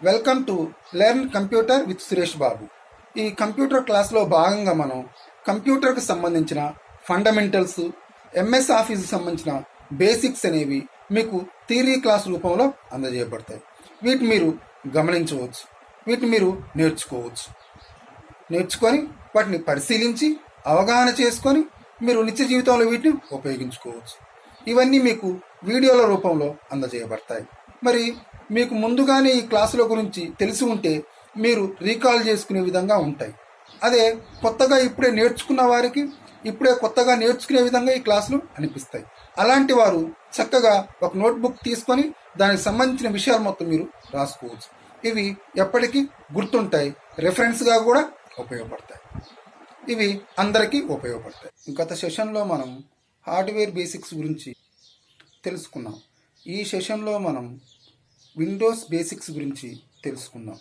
Welcome to learn computer with Suresh Babu. ఈ computer క్లాస్లో భాగంగా మనం కంప్యూటర్కి సంబంధించిన ఫండమెంటల్స్, ఎంఎస్ ఆఫీస్కి సంబంధించిన బేసిక్స్ అనేవి మీకు థియరీ క్లాస్ రూపంలో అందజేయబడతాయి. వీటిని మీరు గమనించవచ్చు, వీటిని మీరు నేర్చుకొని వాటిని పరిశీలించి అవగాహన చేసుకొని మీరు నిత్య జీవితంలో వీటిని ఉపయోగించుకోవచ్చు. ఇవన్నీ మీకు వీడియోల రూపంలో అందజేయబడతాయి. మరి మీకు ముందుగానే ఈ క్లాసుల గురించి తెలిసి ఉంటే మీరు రీకాల్ చేసుకునే విధంగా ఉంటాయి. అదే కొత్తగా ఇప్పుడే నేర్చుకున్న వారికి ఇప్పుడే కొత్తగా నేర్చుకునే విధంగా ఈ క్లాసులు అనిపిస్తాయి. అలాంటి వారు చక్కగా ఒక నోట్బుక్ తీసుకొని దానికి సంబంధించిన విషయాలు మొత్తం మీరు రాసుకోవచ్చు. ఇవి ఎప్పటికీ గుర్తుంటాయి, రెఫరెన్స్గా కూడా ఉపయోగపడతాయి. ఇవి అందరికీ ఉపయోగపడతాయి. గత సెషన్లో మనం హార్డ్వేర్ బేసిక్స్ గురించి తెలుసుకున్నాం. ఈ సెషన్లో మనం విండోస్ బేసిక్స్ గురించి తెలుసుకుందాం.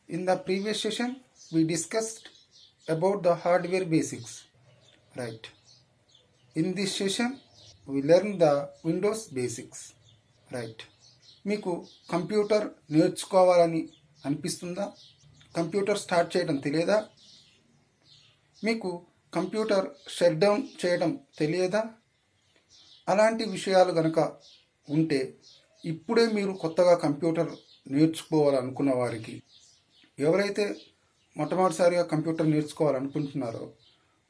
In the previous session we discussed about the hardware basics, right? In this session we learn the Windows basics, right? మీకు కంప్యూటర్ నేర్చుకోవాలని అనిపిస్తుందా? కంప్యూటర్ స్టార్ట్ చేయడం తెలియదా? మీకు కంప్యూటర్ షట్ డౌన్ చేయడం తెలియదా? అలాంటి విషయాలు కనుక ఉంటే ఇప్పుడే మీరు కొత్తగా కంప్యూటర్ నేర్చుకోవాలనుకున్న వారికి, ఎవరైతే మొట్టమొదటిసారిగా కంప్యూటర్ నేర్చుకోవాలనుకుంటున్నారో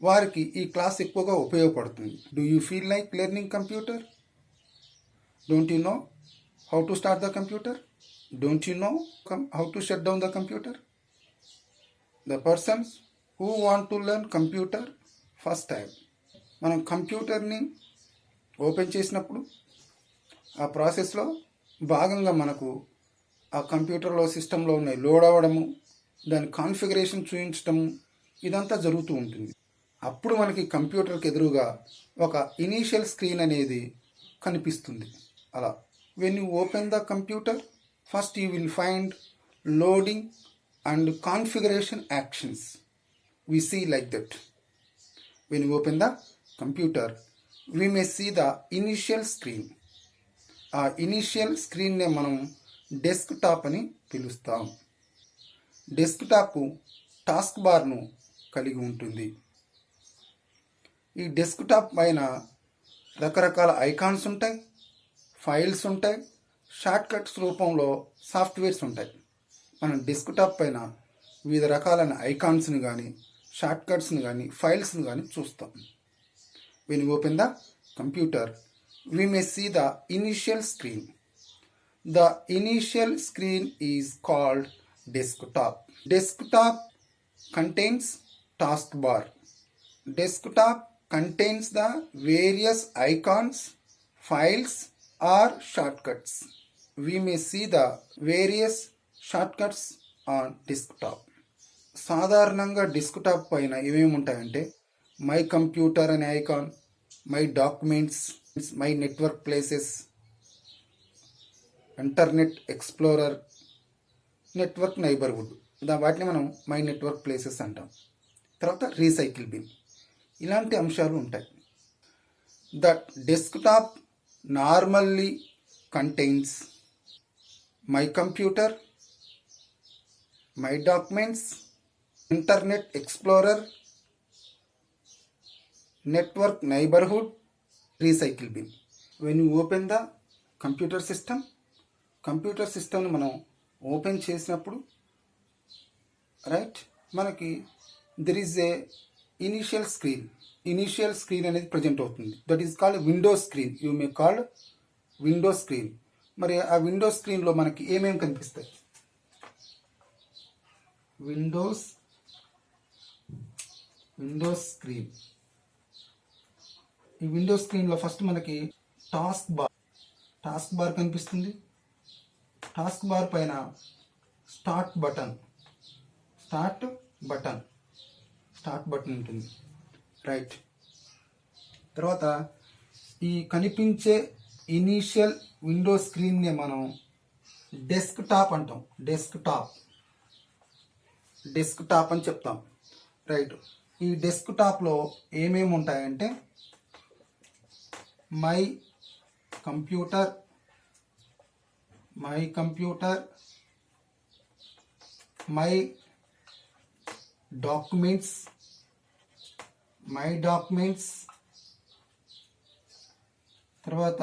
వారికి ఈ క్లాస్ ఎక్కువగా ఉపయోగపడుతుంది. Do you feel like learning computer? Don't you know how to start the computer? Don't you know how to shut down the computer? The persons who want to learn computer first time, మనం కంప్యూటర్ని open చేసినప్పుడు ఆ ప్రాసెస్లో భాగంగా మనకు ఆ కంప్యూటర్లో సిస్టంలో ఉన్నాయి లోడ్ అవ్వడము, దాని కాన్ఫిగరేషన్ చూపించటము, ఇదంతా జరుగుతూ ఉంటుంది. అప్పుడు మనకి కంప్యూటర్కి ఎదురుగా ఒక ఇనీషియల్ స్క్రీన్ అనేది కనిపిస్తుంది. అలా when you open the computer first you will find loading and configuration actions. We see like that. When you open the computer we may see the initial screen. ఆ ఇనీషియల్ స్క్రీన్నే మనం desktop అని పిలుస్తాం. Desktop task బార్ను కలిగి ఉంటుంది. ఈ desktop పైన రకరకాల ఐకాన్స్ ఉంటాయి, ఫైల్స్ ఉంటాయి, షార్ట్కట్స్ రూపంలో సాఫ్ట్వేర్స్ ఉంటాయి. మనం డెస్క్టాప్ పైన వివిధ రకాలైన ఐకాన్స్ని కానీ, షార్ట్కట్స్ని కానీ, ఫైల్స్ని కానీ చూస్తాం. When you open the computer, we may see the initial screen. The initial screen is called desktop. Desktop contains taskbar. Desktop contains the various icons, files or shortcuts. We may see the various shortcuts on desktop. సాధారణంగా desktop పైన ఏమేమి ఉంటాయంటే my computer అనే icon, my documents, my network places, internet explorer, network neighbourhood, వాటిని మనం my network places అంటాం. తర్వాత recycle bin, ఇలాంటి అంశాలు ఉంటాయి. That desktop normally contains my computer, my documents, internet explorer, network neighborhood, recycle bin. When you open the computer system మనం open చేసినప్పుడు right మనకి there is a initial screen అనేది present అవుతుంది. That is called Windows screen. You may called Windows screen. మరి ఆ Windows స్క్రీన్లో మనకి ఏమేమి కనిపిస్తాయి? Windows screen. ఈ విండోస్ స్క్రీన్లో ఫస్ట్ మనకి టాస్క్ బార్ కనిపిస్తుంది. టాస్క్ బార్ పైన స్టార్ట్ బటన్ ఉంటుంది, రైట్. తర్వాత ఈ కనిపించే ఇనీషియల్ విండోస్ స్క్రీన్నే మనం డెస్క్టాప్ అంటాం. డెస్క్టాప్ అని చెప్తాం, రైట్. ఈ డెస్క్టాప్లో ఏమేమి ఉంటాయంటే మై కంప్యూటర్, మై డాక్యుమెంట్స్, తర్వాత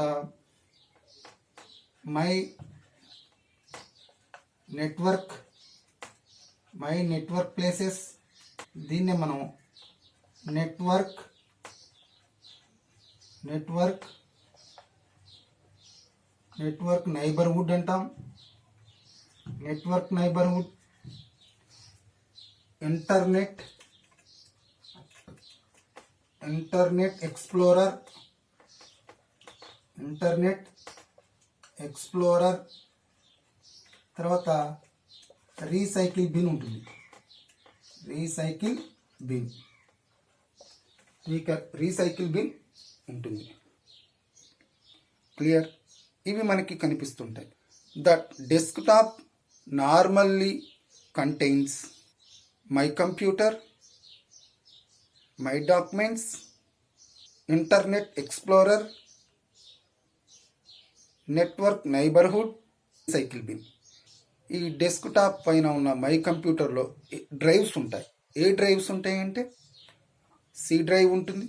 మై నెట్వర్క్ ప్లేసెస్. దీన్నే మనం నెట్వర్క్ నైబర్హుడ్ అంటాం. ఇంటర్నెట్ ఎక్స్ప్లోరర్, తర్వాత రీసైకిల్ బిన్ ఉంటుంది. క్లియర్? ఇవి మనకి కనిపిస్తుంటాయి. The desktop normally contains my computer, my documents, internet explorer, network neighbourhood, cycle bin. ఈ డెస్క్టాప్ పైన ఉన్న మై కంప్యూటర్లో డ్రైవ్స్ ఉంటాయి. ఏ డ్రైవ్స్ ఉంటాయంటే సి డ్రైవ్ ఉంటుంది,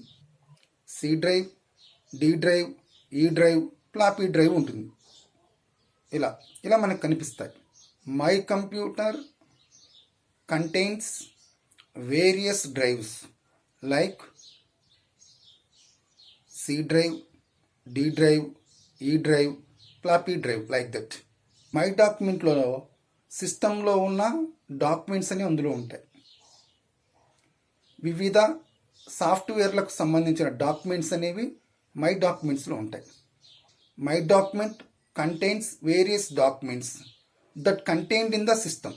D drive, E drive, floppy drive ఉంటుంది. ఇలా మనకు కనిపిస్తాయి. My computer contains various drives like C drive, D drive, E drive, floppy drive, like that. My డాక్యుమెంట్లో సిస్టంలో ఉన్న డాక్యుమెంట్స్ అని అందులో ఉంటాయి. వివిధ సాఫ్ట్వేర్లకు సంబంధించిన డాక్యుమెంట్స్ అనేవి మై డాక్యుమెంట్స్లో ఉంటాయి. My document contains various documents that contained in the system.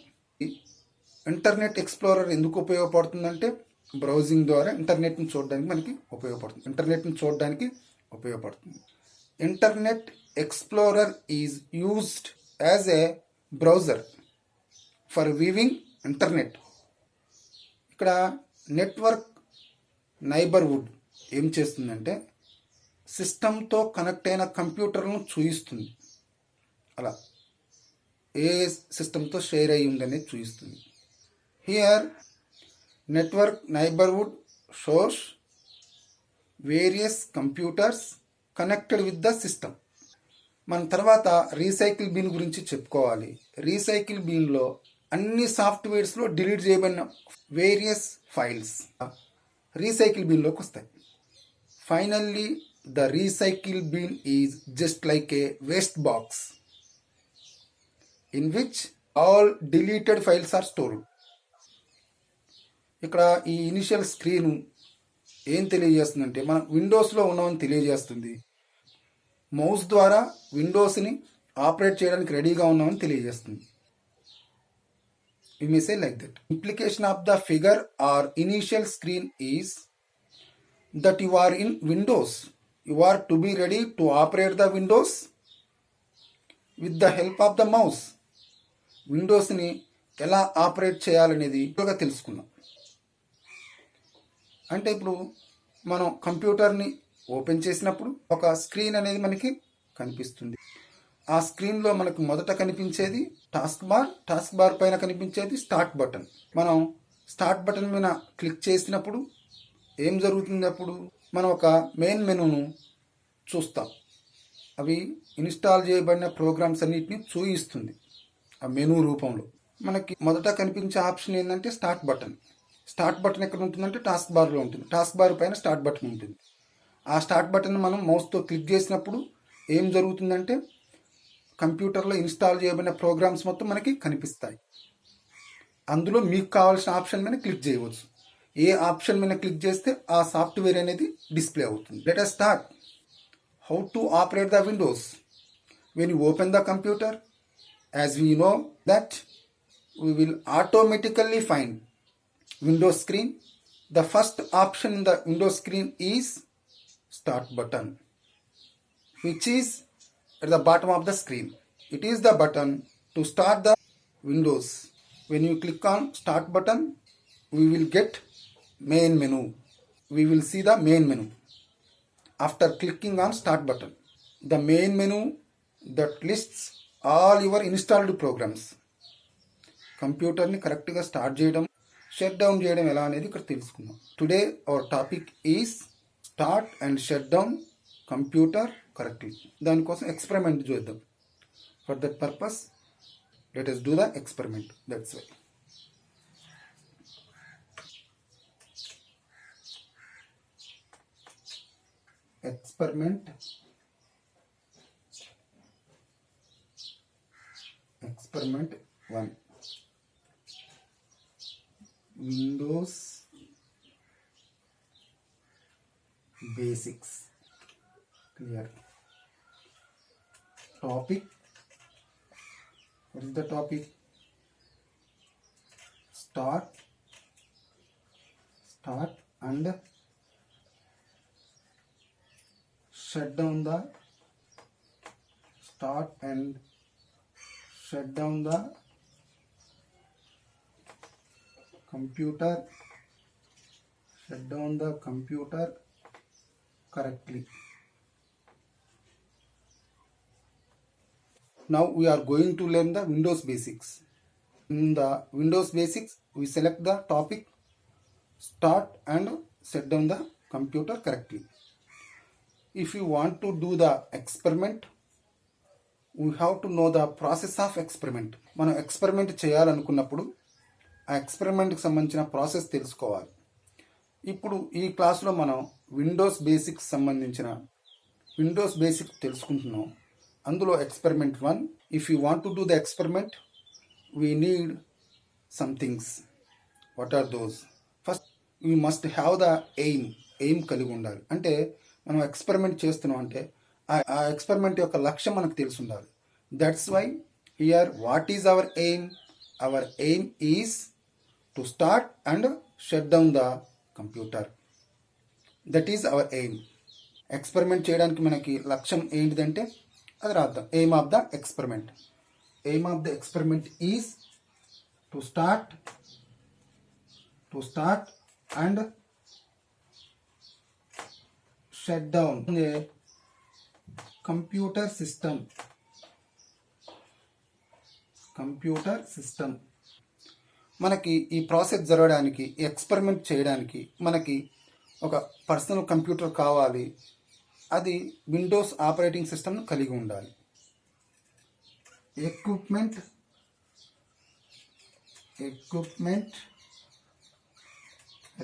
Internet explorer ఎందుకు ఉపయోగపడుతుందంటే బ్రౌజింగ్ ద్వారా ఇంటర్నెట్ని చూడడానికి ఉపయోగపడుతుంది. Internet explorer is used as a browser for viewing internet. ఇక్కడ నెట్వర్క్ నైబర్హుడ్ ఏం చేస్తుందంటే సిస్టంతో కనెక్ట్ అయిన కంప్యూటర్ను చూయిస్తుంది. అలా ఏ సిస్టంతో షేర్ అయ్యి ఉందనేది చూపిస్తుంది. Here network neighbourhood shows various computers connected with the system. మన తర్వాత రీసైకిల్ బిన్ గురించి చెప్పుకోవాలి. రీసైకిల్ బిన్లో అన్ని సాఫ్ట్వేర్స్లో డిలీట్ చేయబడిన వేరియస్ ఫైల్స్ రీసైకిల్ బిన్లోకి వస్తాయి. Finally the recycle bin is just like a waste box in which all deleted files are stored. ఇక్కడ ఈ ఇనిషియల్ స్క్రీన్ ఏం తెలియజేస్తుందంటే మనం విండోస్లో ఉన్నామని తెలియజేస్తుంది. మౌస్ ద్వారా విండోస్ని ఆపరేట్ చేయడానికి రెడీగా ఉన్నామని తెలియజేస్తుంది. We may say like that. Implication of the figure or initial screen is that you are in Windows. You are to be ready to operate the Windows with the help of the mouse. విండోస్ని ఎలా operate చేయాలనేది ఎక్కువగా తెలుసుకున్నాం. అంటే ఇప్పుడు మనం కంప్యూటర్ని open చేసినప్పుడు ఒక screen అనేది మనకి కనిపిస్తుంది. ఆ స్క్రీన్లో మనకు మొదట కనిపించేది టాస్క్ బార్ పైన కనిపించేది స్టార్ట్ బటన్. మనం స్టార్ట్ బటన్ మీద క్లిక్ చేసినప్పుడు ఏం జరుగుతుంది? అప్పుడు మనం ఒక మెయిన్ మెనూను చూస్తాం. అవి ఇన్స్టాల్ చేయబడిన ప్రోగ్రామ్స్ అన్నిటిని చూపిస్తుంది ఆ మెనూ రూపంలో. మనకి మొదట కనిపించే ఆప్షన్ ఏంటంటే స్టార్ట్ బటన్. స్టార్ట్ బటన్ ఎక్కడ ఉంటుందంటే టాస్క్ బార్లో ఉంటుంది. టాస్క్ బార్ పైన స్టార్ట్ బటన్ ఉంటుంది. ఆ స్టార్ట్ బటన్ మనం మౌస్తో క్లిక్ చేసినప్పుడు ఏం జరుగుతుందంటే కంప్యూటర్లో ఇన్స్టాల్ చేయబడిన ప్రోగ్రామ్స్ మొత్తం మనకి కనిపిస్తాయి. అందులో మీకు కావాల్సిన ఆప్షన్ మీద క్లిక్ చేయవచ్చు. ఏ ఆప్షన్ మీద క్లిక్ చేస్తే ఆ సాఫ్ట్వేర్ అనేది డిస్ప్లే అవుతుంది. Let us start how to operate the Windows. When you open the computer, as we know that we will automatically find Windows screen. The first option in the Windows screen is start button, which is at the bottom of the screen. It is the button to start the Windows. When you click on start button, we will get main menu. We will see the main menu. After clicking on start button, the main menu that lists all your installed programs. కంప్యూటర్ని కరెక్ట్గా start చేయడం, shut down చేయడం ఎలా అనేది ఇక్కడ తెలుసుకుందాం. Today our topic is start and shut down computer correctly. దానికోసం experiment చూద్దాం. For that purpose let us do the experiment. That's why. Experiment 1. Windows Basics. Clear. Topic. What is the topic? Start and shut down the computer. Shut down the computer correctly. Now we are going to learn the Windows Basics. In the Windows Basics, we select the topic start and shut down the computer correctly. If you want to do the experiment, we have to know the process of experiment. మనం experiment చేయాలనుకున్నప్పుడు ఆ ఎక్స్పెరిమెంట్కి సంబంధించిన process తెలుసుకోవాలి. ఇప్పుడు ఈ క్లాస్లో మనం windows basics సంబంధించిన విండోస్ బేసిక్స్ తెలుసుకుంటున్నాం. అందులో experiment 1. If you want to do the experiment, we need some things. What are those? First you must have the aim కలిగి ఉండాలి. అంటే మనం ఎక్స్పెరిమెంట్ చేస్తున్నాం అంటే ఆ ఎక్స్పెరిమెంట్ యొక్క లక్ష్యం మనకు తెలిసి ఉండాలి. That's why here what is our aim? Our aim is to start and shut down the computer. That is our aim. Experiment చేయడానికి మనకి లక్ష్యం ఏంటిదంటే అది రాద్దాం. Aim of the experiment. Aim of the experiment is to start and shut down a computer system. మనకి ఈ process జరగడానికి, experiment చేయడానికి మనకి ఒక పర్సనల్ కంప్యూటర్ కావాలి. అది విండోస్ ఆపరేటింగ్ సిస్టమ్ కలిగి ఉండాలి. Equipment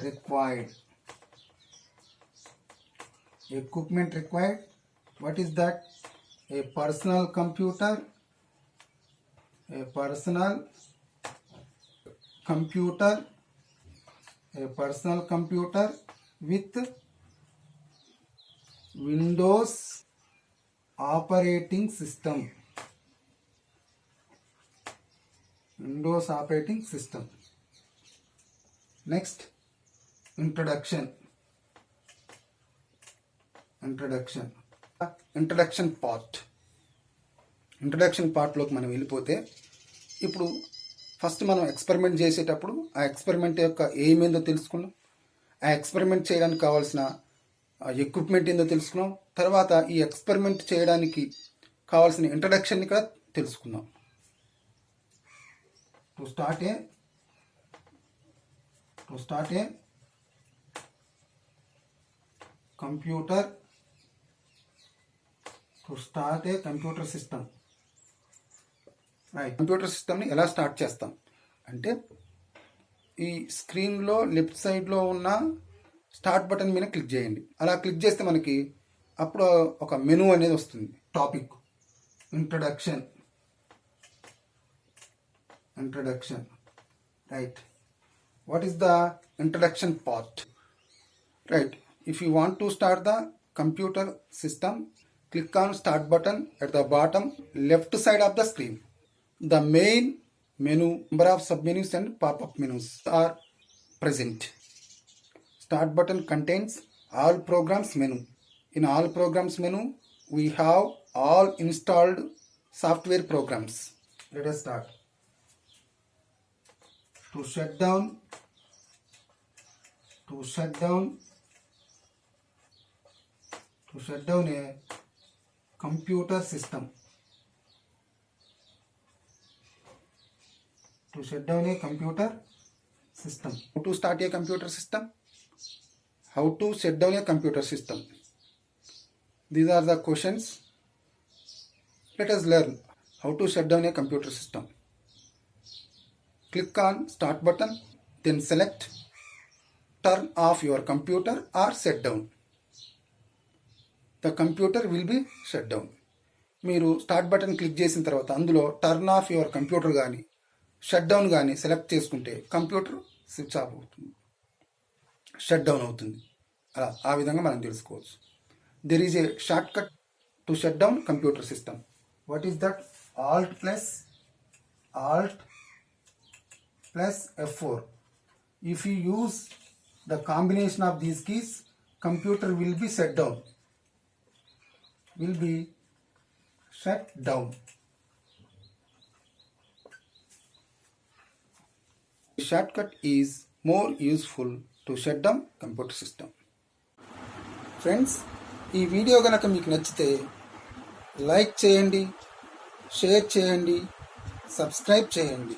required. Equipment required. What is that? A personal computer with Windows operating system. Next, introduction పార్ట్లోకి మనం వెళ్ళిపోతే, ఇప్పుడు ఫస్ట్ మనం ఎక్స్పెరిమెంట్ చేసేటప్పుడు ఆ ఎక్స్పెరిమెంట్ యొక్క ఎయిమ్ ఏందో తెలుసుకున్నాం. ఆ ఎక్స్పెరిమెంట్ చేయడానికి కావాల్సిన ఎక్విప్మెంట్ ఏందో తెలుసుకున్నాం. తర్వాత ఈ ఎక్స్పెరిమెంట్ చేయడానికి కావాల్సిన ఇంట్రడక్షన్ని కూడా తెలుసుకున్నాం. To start A computer system. Right. Computer సిస్టమ్ని ఎలా స్టార్ట్ చేస్తాం అంటే, ఈ స్క్రీన్లో లెఫ్ట్ సైడ్లో ఉన్న స్టార్ట్ బటన్ మీద క్లిక్ చేయండి. అలా క్లిక్ చేస్తే మనకి అప్పుడు ఒక మెనూ అనేది వస్తుంది. Topic introduction. Right. What is the introduction part? Right. If you want to start the computer system, click on start button at the bottom left side of the screen. The main menu, number of submenus and pop-up menus are present. Start button contains all programs menu. In all programs menu, we have all installed software programs. Let us start. To shut down a computer system. To to shut down a computer system. How to start a computer system? How to shut down a computer system? These are the questions. Let us learn how to shut down a computer system. Click on Start button, then select Turn off your computer or shut down. The computer will be shut down. మీరు start button click చేసిన తర్వాత అందులో turn off your computer కానీ shut down కానీ select చేసుకుంటే computer switch off అవుతుంది, shut down అవుతుంది. ఆ విధంగా మనం తెలుసుకోవచ్చు. There is a short cut to shut down computer system. What is that? Alt plus F4. If you use the combination of these keys, computer will be shut down. The shortcut is more useful to shut down computer system. Friends, ఈ video కనుక మీకు నచ్చితే like చేయండి, share చేయండి, subscribe చేయండి.